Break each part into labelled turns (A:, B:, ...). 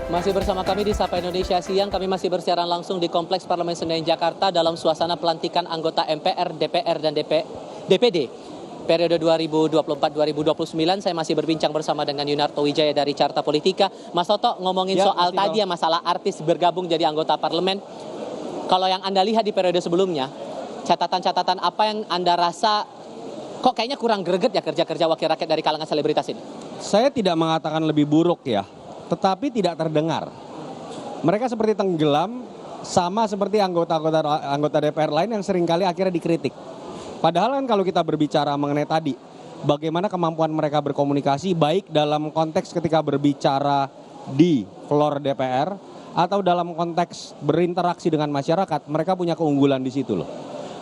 A: Masih bersama kami di Sapa Indonesia Siang, kami masih bersiaran langsung di Kompleks Parlemen Senayan Jakarta dalam suasana pelantikan anggota MPR, DPR, dan DPD periode 2024-2029. Saya masih berbincang bersama dengan Yunarto Wijaya dari Carta Politika. Mas Toto, ngomongin soal tadi ya, masalah artis bergabung jadi anggota parlemen. Kalau yang Anda lihat di periode sebelumnya, catatan-catatan apa yang Anda rasa kok kayaknya kurang greget ya kerja-kerja wakil rakyat dari kalangan selebritas ini?
B: Saya tidak mengatakan lebih buruk ya, tetapi tidak terdengar. Mereka seperti tenggelam, sama seperti anggota DPR lain yang seringkali akhirnya dikritik. Padahal kan kalau kita berbicara mengenai tadi, bagaimana kemampuan mereka berkomunikasi, baik dalam konteks ketika berbicara di floor DPR, atau dalam konteks berinteraksi dengan masyarakat, mereka punya keunggulan di situ loh.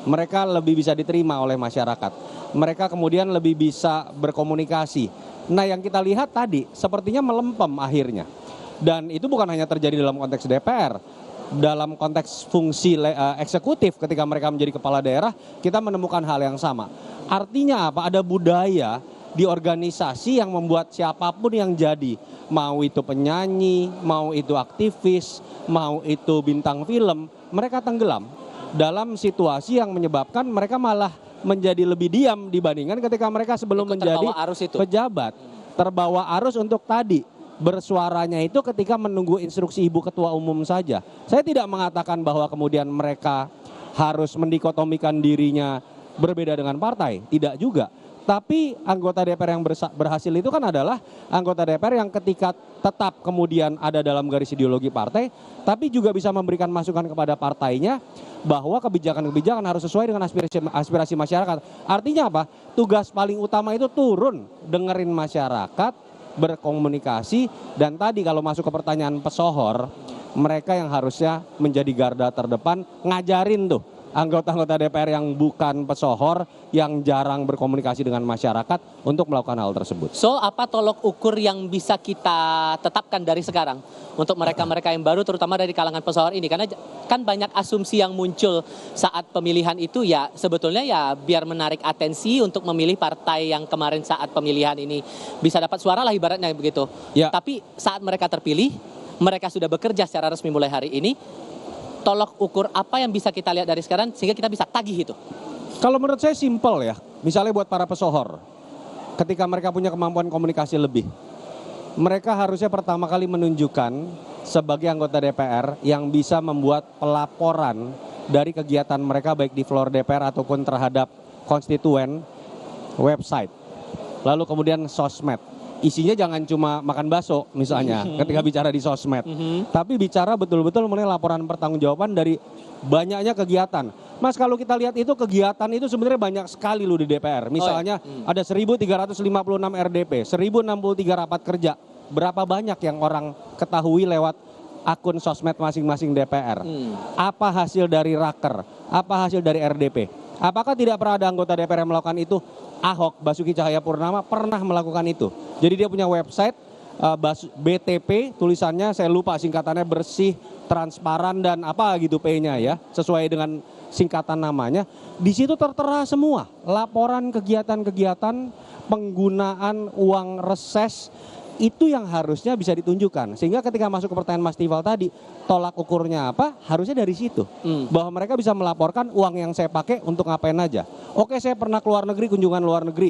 B: Mereka lebih bisa diterima oleh masyarakat. Mereka kemudian lebih bisa berkomunikasi. Nah, yang kita lihat tadi sepertinya melempem akhirnya. Dan itu bukan hanya terjadi dalam konteks DPR. Dalam konteks fungsi eksekutif ketika mereka menjadi kepala daerah, kita menemukan hal yang sama. Artinya apa? Ada budaya di organisasi yang membuat siapapun yang jadi, mau itu penyanyi, mau itu aktivis, mau itu bintang film, mereka tenggelam dalam situasi yang menyebabkan mereka malah menjadi lebih diam dibandingkan ketika mereka sebelum menjadi pejabat. Terbawa arus untuk tadi bersuaranya itu ketika menunggu instruksi Ibu Ketua Umum saja. Saya tidak mengatakan bahwa kemudian mereka harus mendikotomikan dirinya berbeda dengan partai, tidak juga. Tapi anggota DPR yang berhasil itu kan adalah anggota DPR yang ketika tetap kemudian ada dalam garis ideologi partai, tapi juga bisa memberikan masukan kepada partainya bahwa kebijakan-kebijakan harus sesuai dengan aspirasi masyarakat. Artinya apa? Tugas paling utama itu turun, dengerin masyarakat, berkomunikasi, dan tadi kalau masuk ke pertanyaan pesohor, mereka yang harusnya menjadi garda terdepan, ngajarin tuh anggota-anggota DPR yang bukan pesohor, yang jarang berkomunikasi dengan masyarakat untuk melakukan hal tersebut.
A: So, apa tolok ukur yang bisa kita tetapkan dari sekarang untuk mereka-mereka yang baru, terutama dari kalangan pesohor ini? Karena kan banyak asumsi yang muncul saat pemilihan itu ya sebetulnya ya biar menarik atensi untuk memilih partai yang kemarin saat pemilihan ini bisa dapat suara lah ibaratnya begitu. Ya. Tapi saat mereka terpilih, mereka sudah bekerja secara resmi mulai hari ini. Tolok ukur apa yang bisa kita lihat dari sekarang sehingga kita bisa tagih itu?
B: Kalau menurut saya simpel ya. Misalnya buat para pesohor, ketika mereka punya kemampuan komunikasi lebih, mereka harusnya pertama kali menunjukkan sebagai anggota DPR yang bisa membuat pelaporan dari kegiatan mereka baik di floor DPR ataupun terhadap konstituen, website, lalu kemudian sosmed. Isinya jangan cuma makan bakso misalnya ketika bicara di sosmed, tapi bicara betul-betul mengenai laporan pertanggungjawaban dari banyaknya kegiatan. Mas, kalau kita lihat itu kegiatan itu sebenarnya banyak sekali loh di DPR. Misalnya ada 1.356 RDP, 1.063 rapat kerja. Berapa banyak yang orang ketahui lewat akun sosmed masing-masing DPR? Apa hasil dari raker? Apa hasil dari RDP? Apakah tidak pernah ada anggota DPR yang melakukan itu? Ahok, Basuki Cahayapurnama pernah melakukan itu. Jadi dia punya website BTP, tulisannya saya lupa singkatannya, bersih, transparan, dan apa gitu P-nya ya, sesuai dengan singkatan namanya. Di situ tertera semua laporan kegiatan-kegiatan penggunaan uang reses. Itu yang harusnya bisa ditunjukkan. Sehingga ketika masuk ke pertanyaan Mas Tifal tadi, tolak ukurnya apa? Harusnya dari situ. Bahwa mereka bisa melaporkan uang yang saya pakai untuk ngapain aja. Oke, saya pernah keluar negeri, kunjungan luar negeri.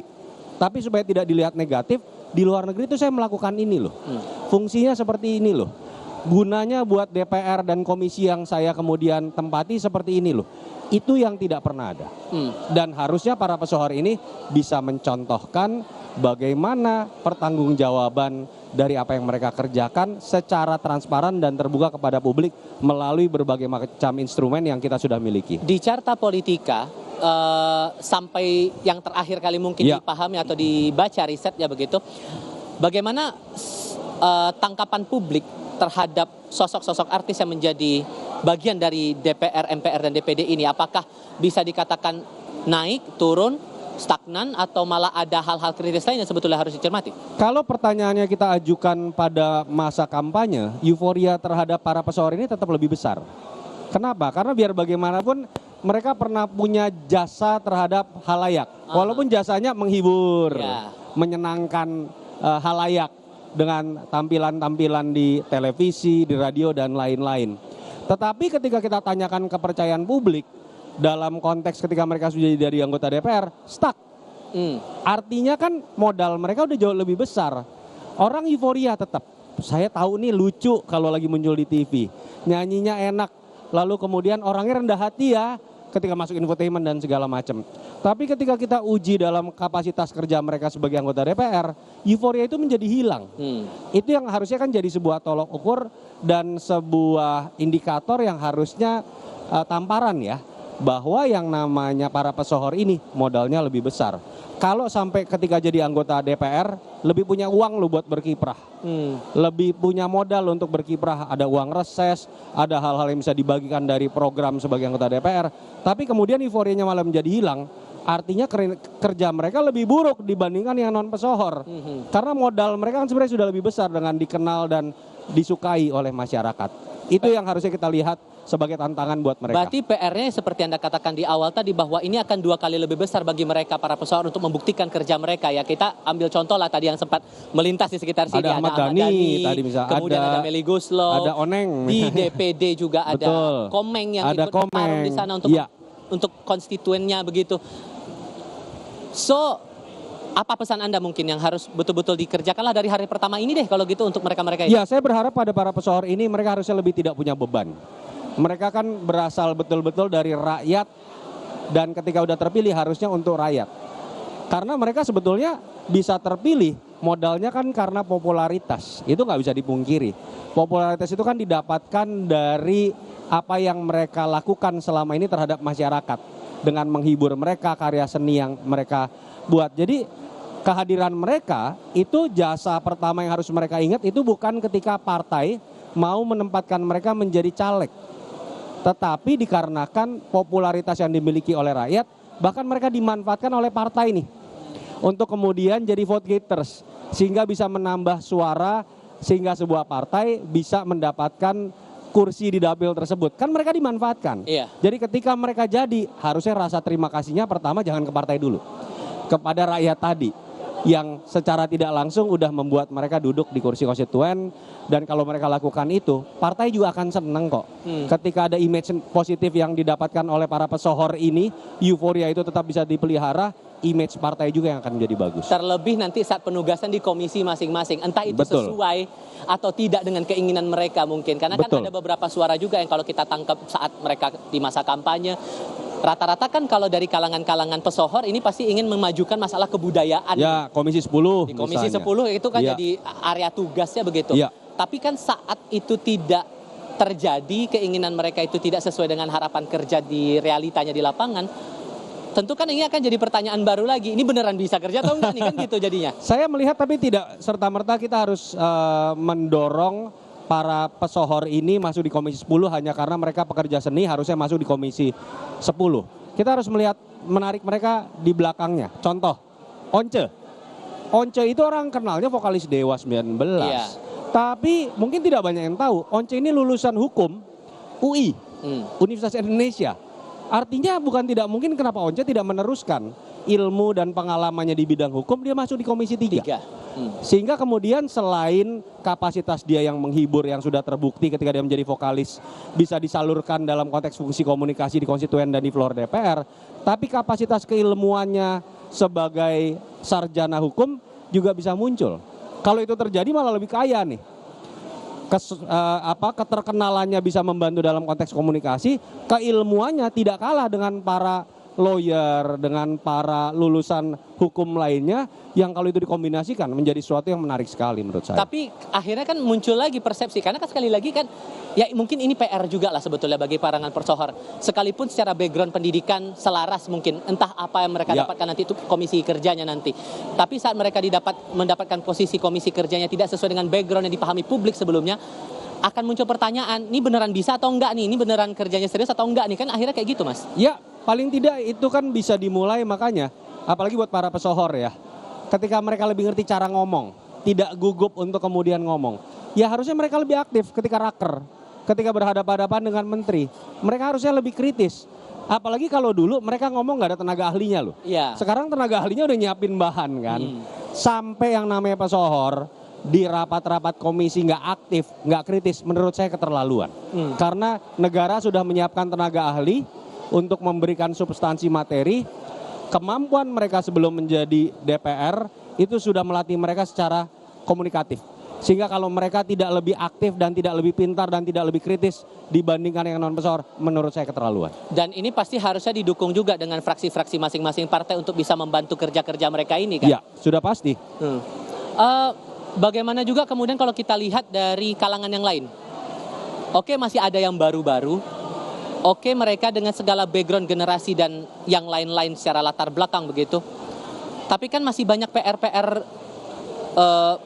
B: Tapi supaya tidak dilihat negatif, di luar negeri itu saya melakukan ini loh. Fungsinya seperti ini loh. Gunanya buat DPR dan komisi yang saya kemudian tempati seperti ini loh. Itu yang tidak pernah ada. Dan harusnya para pesohor ini bisa mencontohkan bagaimana pertanggungjawaban dari apa yang mereka kerjakan secara transparan dan terbuka kepada publik melalui berbagai macam instrumen yang kita sudah miliki.
A: Di Carta Politika, sampai yang terakhir kali mungkin dipahami atau dibaca risetnya begitu, bagaimana tangkapan publik terhadap sosok-sosok artis yang menjadi bagian dari DPR, MPR, dan DPD ini? Apakah bisa dikatakan naik, turun, stagnan, atau malah ada hal-hal kritis lain yang sebetulnya harus dicermati?
B: Kalau pertanyaannya kita ajukan pada masa kampanye, euforia terhadap para pesohor ini tetap lebih besar. Kenapa? Karena biar bagaimanapun mereka pernah punya jasa terhadap halayak. Walaupun jasanya menghibur, menyenangkan halayak, dengan tampilan-tampilan di televisi, di radio, dan lain-lain. Tetapi ketika kita tanyakan kepercayaan publik, dalam konteks ketika mereka sudah jadi anggota DPR, stuck. Artinya kan modal mereka udah jauh lebih besar. Orang euforia tetap. Saya tahu nih lucu kalau lagi muncul di TV. Nyanyinya enak. Lalu kemudian orangnya rendah hati ya ketika masuk infotainment dan segala macam. Tapi ketika kita uji dalam kapasitas kerja mereka sebagai anggota DPR, euforia itu menjadi hilang. Itu yang harusnya kan jadi sebuah tolok ukur dan sebuah indikator yang harusnya tamparan ya, bahwa yang namanya para pesohor ini modalnya lebih besar. Kalau sampai ketika jadi anggota DPR lebih punya uang lo buat berkiprah, lebih punya modal untuk berkiprah, ada uang reses, ada hal-hal yang bisa dibagikan dari program sebagai anggota DPR. Tapi kemudian euforianya malah menjadi hilang, artinya kerja mereka lebih buruk dibandingkan yang non pesohor. Karena modal mereka kan sebenarnya sudah lebih besar dengan dikenal dan disukai oleh masyarakat. Itu yang harusnya kita lihat sebagai tantangan buat mereka.
A: Berarti PR-nya seperti Anda katakan di awal tadi bahwa ini akan 2 kali lebih besar bagi mereka para pesohor untuk membuktikan kerja mereka ya. Kita ambil contoh lah tadi yang sempat melintas di sekitar sini.
B: Ada Ahmad Dhani tadi misalnya,
A: kemudian ada Meli Guslo,
B: ada Oneng.
A: Di DPD juga ada
B: Betul.
A: Komeng yang
B: ada
A: ikut bertarung di sana untuk konstituennya begitu. So, apa pesan Anda mungkin yang harus betul-betul dikerjakanlah dari hari pertama ini deh kalau gitu untuk mereka-mereka ini?
B: Ya, saya berharap pada para pesohor ini mereka harusnya lebih tidak punya beban. Mereka kan berasal betul-betul dari rakyat dan ketika udah terpilih harusnya untuk rakyat. Karena mereka sebetulnya bisa terpilih modalnya kan karena popularitas. Itu nggak bisa dipungkiri. Popularitas itu kan didapatkan dari apa yang mereka lakukan selama ini terhadap masyarakat. Dengan menghibur mereka, karya seni yang mereka buat. Jadi kehadiran mereka itu jasa pertama yang harus mereka ingat itu bukan ketika partai mau menempatkan mereka menjadi caleg. Tetapi dikarenakan popularitas yang dimiliki oleh rakyat, bahkan mereka dimanfaatkan oleh partai nih untuk kemudian jadi vote getters, sehingga bisa menambah suara, sehingga sebuah partai bisa mendapatkan kursi di dapil tersebut. Kan mereka dimanfaatkan.
A: Iya.
B: Jadi ketika mereka jadi, harusnya rasa terima kasihnya pertama jangan ke partai dulu, kepada rakyat tadi yang secara tidak langsung udah membuat mereka duduk di kursi konstituen. Dan kalau mereka lakukan itu, partai juga akan seneng kok. Ketika ada image positif yang didapatkan oleh para pesohor ini, euforia itu tetap bisa dipelihara, image partai juga yang akan menjadi bagus.
A: Terlebih nanti saat penugasan di komisi masing-masing, entah itu
B: Betul.
A: sesuai atau tidak dengan keinginan mereka mungkin. Karena kan
B: Betul.
A: ada beberapa suara juga yang kalau kita tangkap saat mereka di masa kampanye, rata-rata kan kalau dari kalangan-kalangan pesohor ini pasti ingin memajukan masalah kebudayaan.
B: Ya, Komisi 10
A: Di Komisi
B: misalnya.
A: 10 itu kan
B: Ya.
A: jadi area tugasnya begitu.
B: Ya.
A: Tapi kan saat itu tidak terjadi, keinginan mereka itu tidak sesuai dengan harapan kerja di realitanya di lapangan, tentu kan ini akan jadi pertanyaan baru lagi. Ini beneran bisa kerja atau enggak nih kan gitu jadinya.
B: Saya melihat tapi tidak serta-merta kita harus mendorong para pesohor ini masuk di Komisi 10 hanya karena mereka pekerja seni harusnya masuk di Komisi 10. Kita harus menarik mereka di belakangnya. Contoh, Once. Once itu orang kenalnya vokalis Dewa 19.
A: Iya.
B: Tapi mungkin tidak banyak yang tahu, Once ini lulusan hukum UI, Universitas Indonesia. Artinya bukan tidak mungkin kenapa Once tidak meneruskan ilmu dan pengalamannya di bidang hukum, dia masuk di Komisi 3. Sehingga kemudian selain kapasitas dia yang menghibur yang sudah terbukti ketika dia menjadi vokalis bisa disalurkan dalam konteks fungsi komunikasi di konstituen dan di floor DPR, tapi kapasitas keilmuannya sebagai sarjana hukum juga bisa muncul. Kalau itu terjadi malah lebih kaya nih. Keterkenalannya bisa membantu dalam konteks komunikasi, keilmuannya tidak kalah dengan para lawyer, dengan para lulusan hukum lainnya yang kalau itu dikombinasikan menjadi sesuatu yang menarik sekali menurut saya.
A: Tapi akhirnya kan muncul lagi persepsi, karena kan sekali lagi kan ya mungkin ini PR juga lah sebetulnya bagi parangan pesohor. Sekalipun secara background pendidikan selaras mungkin, entah apa yang mereka dapatkan nanti itu komisi kerjanya nanti. Tapi saat mereka mendapatkan posisi komisi kerjanya tidak sesuai dengan background yang dipahami publik sebelumnya, akan muncul pertanyaan, ini beneran bisa atau enggak nih? Ini beneran kerjanya serius atau enggak nih? Kan akhirnya kayak gitu, Mas.
B: Ya, paling tidak itu kan bisa dimulai makanya, apalagi buat para pesohor ya. Ketika mereka lebih ngerti cara ngomong, tidak gugup untuk kemudian ngomong. Ya harusnya mereka lebih aktif ketika raker, ketika berhadapan-hadapan dengan menteri. Mereka harusnya lebih kritis. Apalagi kalau dulu mereka ngomong nggak ada tenaga ahlinya loh.
A: Iya.
B: Sekarang tenaga ahlinya udah nyiapin bahan kan. Sampai yang namanya pesohor di rapat-rapat komisi nggak aktif, nggak kritis, menurut saya keterlaluan. Karena negara sudah menyiapkan tenaga ahli untuk memberikan substansi materi, kemampuan mereka sebelum menjadi DPR itu sudah melatih mereka secara komunikatif. Sehingga kalau mereka tidak lebih aktif dan tidak lebih pintar dan tidak lebih kritis dibandingkan yang non-pesohor, menurut saya keterlaluan.
A: Dan ini pasti harusnya didukung juga dengan fraksi-fraksi masing-masing partai untuk bisa membantu kerja-kerja mereka ini kan?
B: Ya, sudah pasti.
A: Bagaimana juga kemudian kalau kita lihat dari kalangan yang lain? Oke, masih ada yang baru-baru. Oke, mereka dengan segala background generasi dan yang lain-lain secara latar belakang begitu. Tapi kan masih banyak PR-PR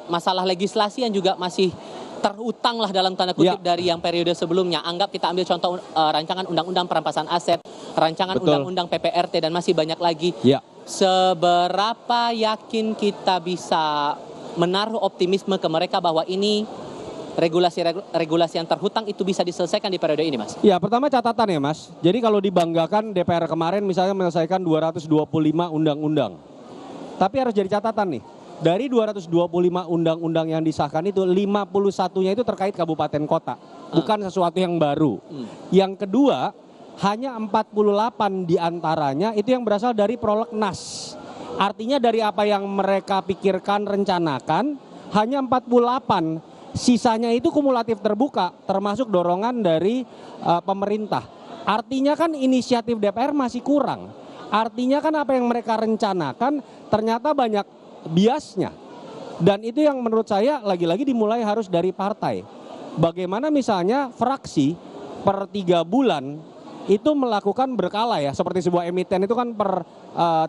A: masalah legislasi yang juga masih terutang lah dalam tanda kutip dari yang periode sebelumnya. Anggap kita ambil contoh rancangan undang-undang perampasan aset, rancangan undang-undang PPRT dan masih banyak lagi. Seberapa yakin kita bisa menaruh optimisme ke mereka bahwa ini regulasi yang terhutang itu bisa diselesaikan di periode ini, Mas?
B: Ya, pertama catatan ya, Mas. Jadi kalau dibanggakan DPR kemarin misalnya menyelesaikan 225 undang-undang. Tapi harus jadi catatan nih. Dari 225 undang-undang yang disahkan itu 51-nya itu terkait kabupaten kota, bukan sesuatu yang baru. Yang kedua, hanya 48 diantaranya itu yang berasal dari prolegnas. Artinya dari apa yang mereka pikirkan, rencanakan, hanya 48. Sisanya itu kumulatif terbuka, termasuk dorongan dari pemerintah. Artinya kan inisiatif DPR masih kurang. Artinya kan apa yang mereka rencanakan ternyata banyak biasnya. Dan itu yang menurut saya lagi-lagi dimulai harus dari partai. Bagaimana misalnya fraksi per 3 bulan itu melakukan berkala ya, seperti sebuah emiten itu kan per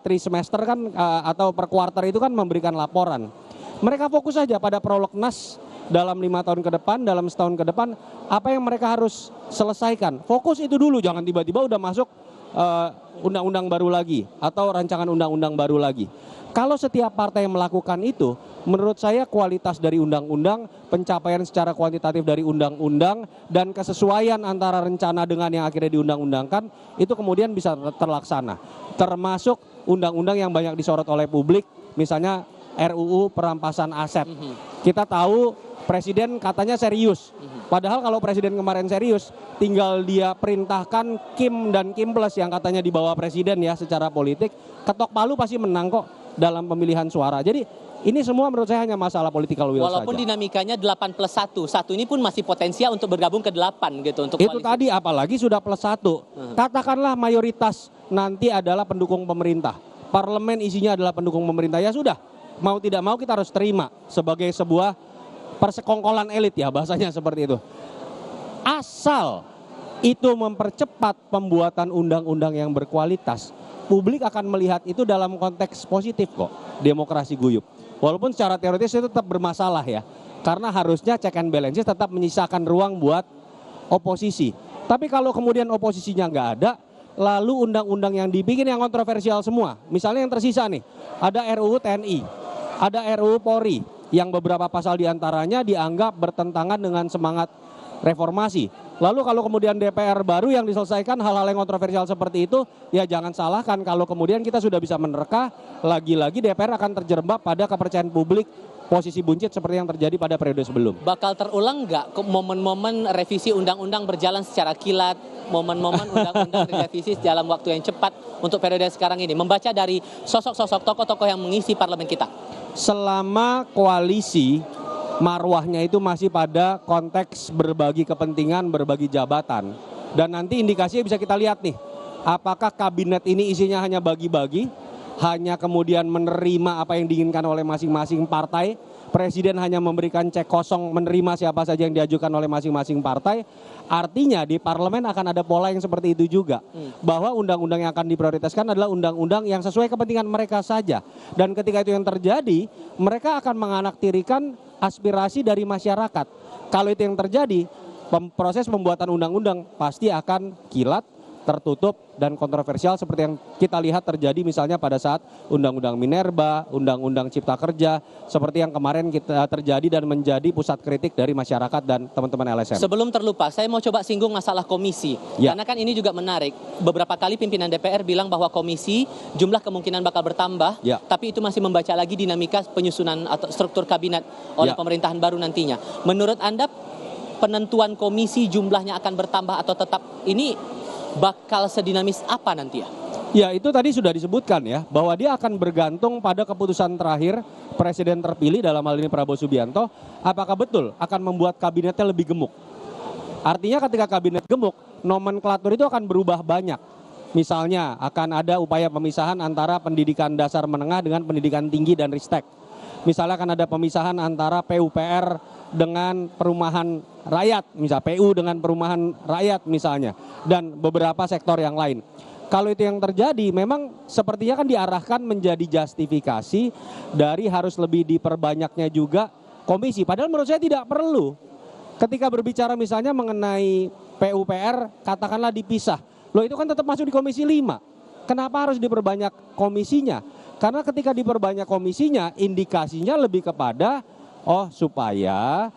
B: trimester kan atau per kuartal itu kan memberikan laporan. Mereka fokus saja pada prolegnas dalam 5 tahun ke depan, dalam setahun ke depan, apa yang mereka harus selesaikan. Fokus itu dulu, jangan tiba-tiba udah masuk undang-undang baru lagi atau rancangan undang-undang baru lagi. Kalau setiap partai melakukan itu, menurut saya kualitas dari undang-undang, pencapaian secara kuantitatif dari undang-undang, dan kesesuaian antara rencana dengan yang akhirnya diundang-undangkan, itu kemudian bisa terlaksana. Termasuk undang-undang yang banyak disorot oleh publik, misalnya RUU perampasan aset. Kita tahu presiden katanya serius. Padahal kalau presiden kemarin serius, tinggal dia perintahkan Kim dan Kim Plus yang katanya di bawah presiden ya secara politik, ketok palu pasti menang kok dalam pemilihan suara. Jadi ini semua menurut saya hanya masalah political will saja.
A: Walaupun dinamikanya 8+1, satu ini pun masih potensial untuk bergabung ke 8 gitu untuk
B: itu
A: koalisi.
B: tadi apalagi sudah +1. Katakanlah mayoritas nanti adalah pendukung pemerintah. Parlemen isinya adalah pendukung pemerintah, ya sudah. Mau tidak mau kita harus terima sebagai sebuah persekongkolan elit ya bahasanya seperti itu. Asal itu mempercepat pembuatan undang-undang yang berkualitas, publik akan melihat itu dalam konteks positif kok, demokrasi guyup. Walaupun secara teoritis itu tetap bermasalah ya, karena harusnya check and balances tetap menyisakan ruang buat oposisi. Tapi kalau kemudian oposisinya nggak ada, lalu undang-undang yang dibikin yang kontroversial semua, misalnya yang tersisa nih, ada RUU TNI, ada RUU Polri, yang beberapa pasal diantaranya dianggap bertentangan dengan semangat reformasi. Lalu kalau kemudian DPR baru yang diselesaikan hal-hal yang kontroversial seperti itu, ya jangan salahkan kalau kemudian kita sudah bisa menerka, lagi-lagi DPR akan terjerembab pada kepercayaan publik posisi buncit seperti yang terjadi pada periode sebelum.
A: Bakal terulang nggak momen-momen revisi undang-undang berjalan secara kilat, momen-momen undang-undang direvisi dalam waktu yang cepat untuk periode sekarang ini, membaca dari sosok-sosok tokoh-tokoh yang mengisi parlemen kita?
B: Selama koalisi marwahnya itu masih pada konteks berbagi kepentingan, berbagi jabatan. Dan nanti indikasinya bisa kita lihat nih, apakah kabinet ini isinya hanya bagi-bagi, hanya kemudian menerima apa yang diinginkan oleh masing-masing partai, presiden hanya memberikan cek kosong menerima siapa saja yang diajukan oleh masing-masing partai. Artinya di parlemen akan ada pola yang seperti itu juga, bahwa undang-undang yang akan diprioritaskan adalah undang-undang yang sesuai kepentingan mereka saja. Dan ketika itu yang terjadi, mereka akan menganaktirikan aspirasi dari masyarakat. Kalau itu yang terjadi, proses pembuatan undang-undang pasti akan kilat, tertutup dan kontroversial seperti yang kita lihat terjadi misalnya pada saat Undang-Undang Minerba, Undang-Undang Cipta Kerja, seperti yang kemarin kita terjadi dan menjadi pusat kritik dari masyarakat dan teman-teman LSM.
A: Sebelum terlupa, saya mau coba singgung masalah komisi.
B: Ya.
A: Karena kan ini juga menarik. Beberapa kali pimpinan DPR bilang bahwa komisi jumlah kemungkinan bakal bertambah,
B: Ya.
A: tapi itu masih membaca lagi dinamika penyusunan atau struktur kabinet oleh
B: Ya.
A: pemerintahan baru nantinya. Menurut Anda, penentuan komisi jumlahnya akan bertambah atau tetap ini bakal sedinamis apa nanti ya?
B: Ya, itu tadi sudah disebutkan ya, bahwa dia akan bergantung pada keputusan terakhir Presiden terpilih dalam hal ini Prabowo Subianto, apakah betul akan membuat kabinetnya lebih gemuk. Artinya ketika kabinet gemuk, nomenklatur itu akan berubah banyak. Misalnya akan ada upaya pemisahan antara pendidikan dasar menengah dengan pendidikan tinggi dan ristek. Misalnya akan ada pemisahan antara PUPR dengan perumahan rakyat, misalnya PU dengan perumahan rakyat misalnya, dan beberapa sektor yang lain. Kalau itu yang terjadi, memang sepertinya kan diarahkan menjadi justifikasi dari harus lebih diperbanyaknya juga komisi. Padahal menurut saya tidak perlu. Ketika berbicara misalnya mengenai PUPR, katakanlah dipisah. Loh, itu kan tetap masuk di Komisi 5. Kenapa harus diperbanyak komisinya? Karena ketika diperbanyak komisinya, indikasinya lebih kepada supaya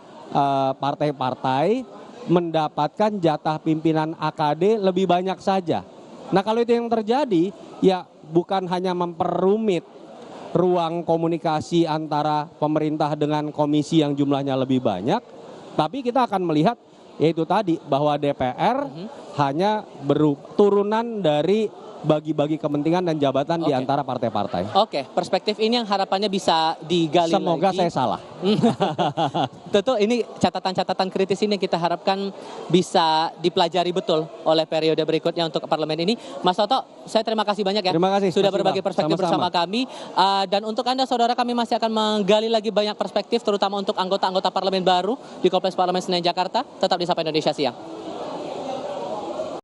B: partai-partai mendapatkan jatah pimpinan AKD lebih banyak saja. Nah, kalau itu yang terjadi, ya bukan hanya memperumit ruang komunikasi antara pemerintah dengan komisi yang jumlahnya lebih banyak, tapi kita akan melihat yaitu tadi bahwa DPR hanya turunan dari bagi-bagi kepentingan dan jabatan di antara partai-partai.
A: Oke, perspektif ini yang harapannya bisa digali
B: Semoga
A: lagi.
B: saya salah.
A: Tentu ini catatan-catatan kritis ini kita harapkan bisa dipelajari betul oleh periode berikutnya untuk parlemen ini. Mas Toto, saya terima kasih banyak ya.
B: Terima kasih.
A: Sudah berbagi perspektif bersama kami. Dan untuk Anda saudara, kami masih akan menggali lagi banyak perspektif terutama untuk anggota-anggota parlemen baru di Kompleks Parlemen Senayan Jakarta. Tetap di Sapa Indonesia Siang.